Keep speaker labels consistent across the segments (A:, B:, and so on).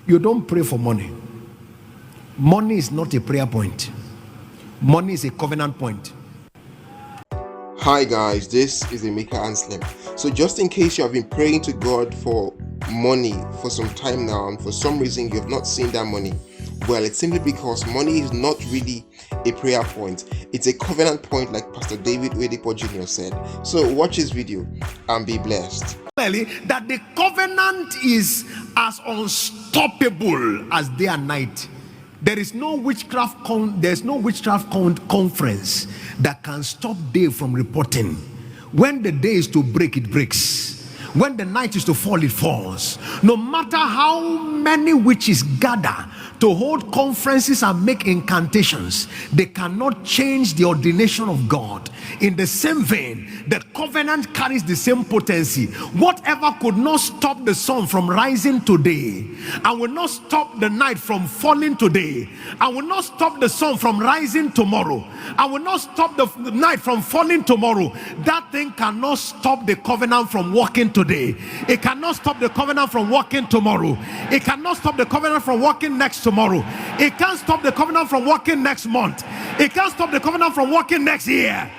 A: You don't pray for money. Money is not a prayer point. Money is a covenant point.
B: Hi guys, this is Emeka Anslem. So just in case you have been praying to God for money for some time now, and for some reason you have not seen that money, well, it's simply because money is not really a prayer point. It's a covenant point, like Pastor David Oyedepo Jr. said. So watch this video and be blessed.
A: That the covenant is as unstoppable as day and night. There is no witchcraft conference that can stop day from reporting. When the day is to break, it breaks. When the night is to fall, it falls. No matter how many witches gather to hold conferences and make incantations, they cannot change the ordination of God. In the same vein, the covenant carries the same potency. Whatever could not stop the sun from rising today, and will not stop the night from falling today, and will not stop the sun from rising tomorrow, and will not stop the night from falling tomorrow, that thing cannot stop the covenant from working today. It cannot stop the covenant from working tomorrow. It cannot stop the covenant from working next tomorrow. It can't stop the covenant from working next month. It can't stop the covenant from working next year.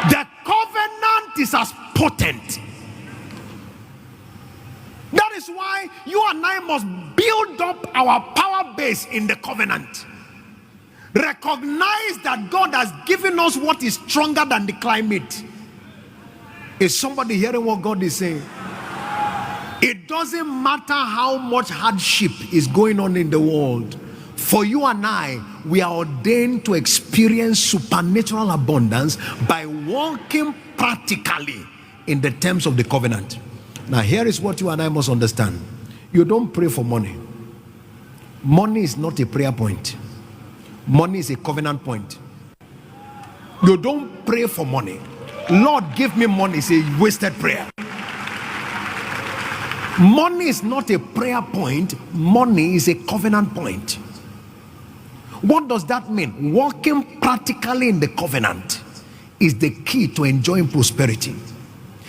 A: The covenant is as potent. That is why you and I must build up our power base in the covenant. Recognize that God has given us what is stronger than the climate. Is somebody hearing what God is saying? It doesn't matter how much hardship is going on in the world. For you and I, we are ordained to experience supernatural abundance by walking practically in the terms of the covenant. Now, here is what you and I must understand. You don't pray for money. Money is not a prayer point. Money is a covenant point. You don't pray for money. Lord, give me money. It's a wasted prayer. Money is not a prayer point. Money is a covenant point. What does that mean? Walking practically in the covenant is the key to enjoying prosperity.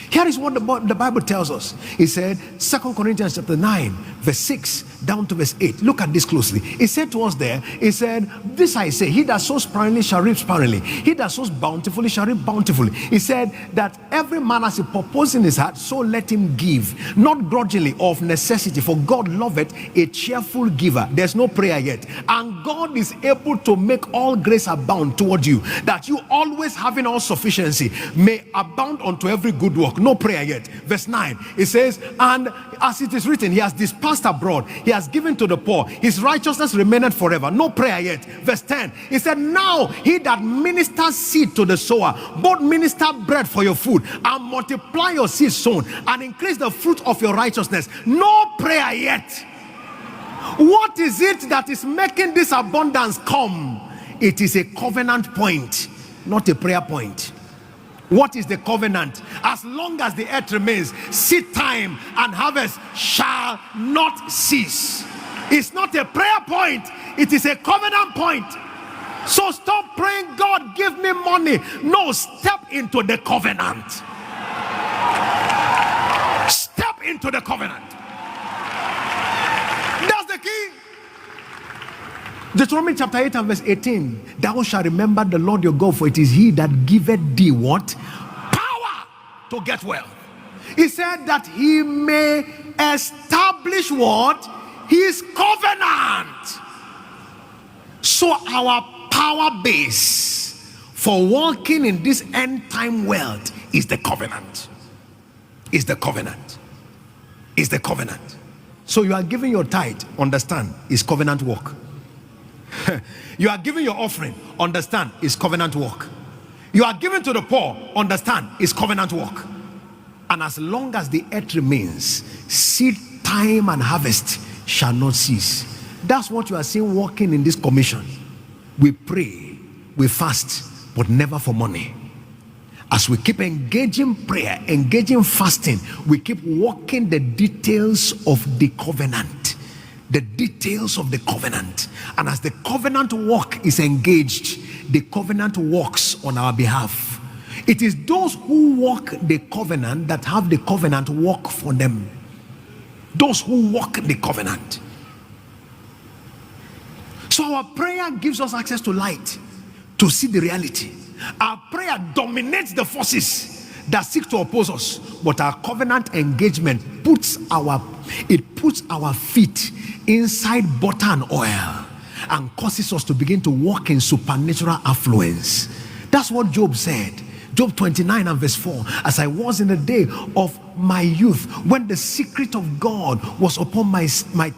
A: Here is what the Bible tells us. It said, 2 Corinthians chapter 9, verse 6 down to verse 8. Look at this closely. It said to us there, it said, this I say, he that sows sparingly shall reap sparingly. He that sows bountifully shall reap bountifully. He said that every man as he purposes in his heart, so let him give, not grudgingly or of necessity, for God loveth a cheerful giver. There's no prayer yet. And God is able to make all grace abound toward you, that you always having all sufficiency may abound unto every good work. No prayer yet. Verse 9, it says, and as it is written, he has dispersed abroad, he has given to the poor, his righteousness remaineth forever. No prayer yet. Verse 10, he said, now he that ministers seed to the sower, both minister bread for your food, and multiply your seed sown, and increase the fruit of your righteousness. No prayer yet. What is it that is making this abundance come? It is a covenant point, not a prayer point. What is the covenant? As long as the earth remains, seed time and harvest shall not cease. It's not a prayer point, it is a covenant point. So stop praying, God, give me money. No, step into the covenant. Step into the covenant. That's the key. Deuteronomy chapter 8 and verse 18. Thou shalt remember the Lord your God, for it is he that giveth thee what? Power to get wealth. He said that he may establish what? His covenant. So our power base for walking in this end time world is the covenant. Is the covenant. Is the covenant. So you are giving your tithe, understand, is covenant work. You are giving your offering, understand, is covenant work. You are giving to the poor, understand, is covenant work. And as long as the earth remains, seed time and harvest shall not cease. That's what you are seeing walking in this commission. We pray, we fast, but never for money. As we keep engaging prayer, engaging fasting, we keep walking the details of the covenant. The details of the covenant. And as the covenant walk is engaged, the covenant walks on our behalf. It is those who walk the covenant that have the covenant walk for them. Those who walk the covenant. So our prayer gives us access to light, to see the reality. Our prayer dominates the forces that seek to oppose us, but our covenant engagement puts our feet inside butter and oil and causes us to begin to walk in supernatural affluence. That's what Job said. Job 29 and verse 4. As I was in the day of my youth, when the secret of God was upon my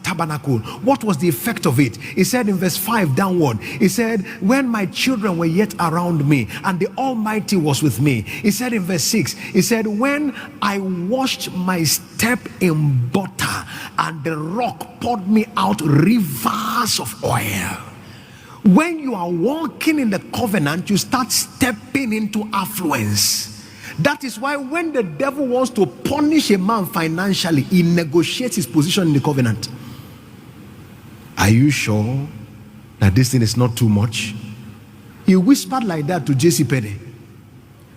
A: tabernacle, what was the effect of it? He said in verse 5 downward, he said, when my children were yet around me and the Almighty was with me. He said in verse 6, he said, when I washed my step in butter and the rock poured me out rivers of oil. When you are walking in the covenant, you start stepping into affluence. That is why when the devil wants to punish a man financially, he negotiates his position in the covenant. Are you sure that this thing is not too much? He whispered like that to J.C. Penney.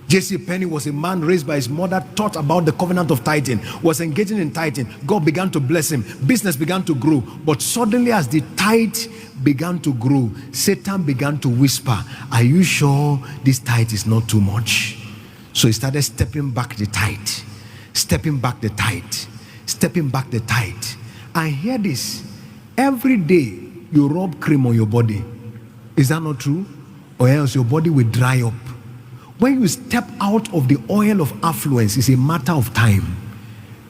A: J.C. Penney was a man raised by his mother, taught about the covenant of tithing, was engaging in tithing. God began to bless him. Business began to grow. But suddenly as the tithe began to grow, Satan began to whisper, are you sure this tithe is not too much? So he started stepping back the tithe, stepping back the tithe, stepping back the tithe. And hear this, every day you rub cream on your body. Is that not true? Or else your body will dry up. When you step out of the oil of affluence, it's a matter of time.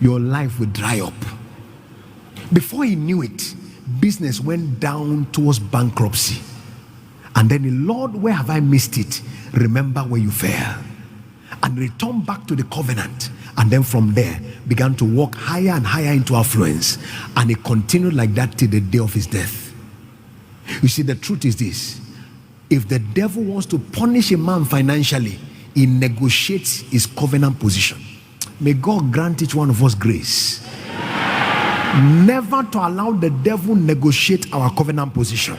A: Your life will dry up. Before he knew it, business went down towards bankruptcy. And then, the Lord, where have I missed it? Remember where you fell. And return back to the covenant. And then from there, began to walk higher and higher into affluence. And he continued like that till the day of his death. You see, the truth is this. If the devil wants to punish a man financially, he negotiates his covenant position. May God grant each one of us grace. Never to allow the devil negotiate our covenant position.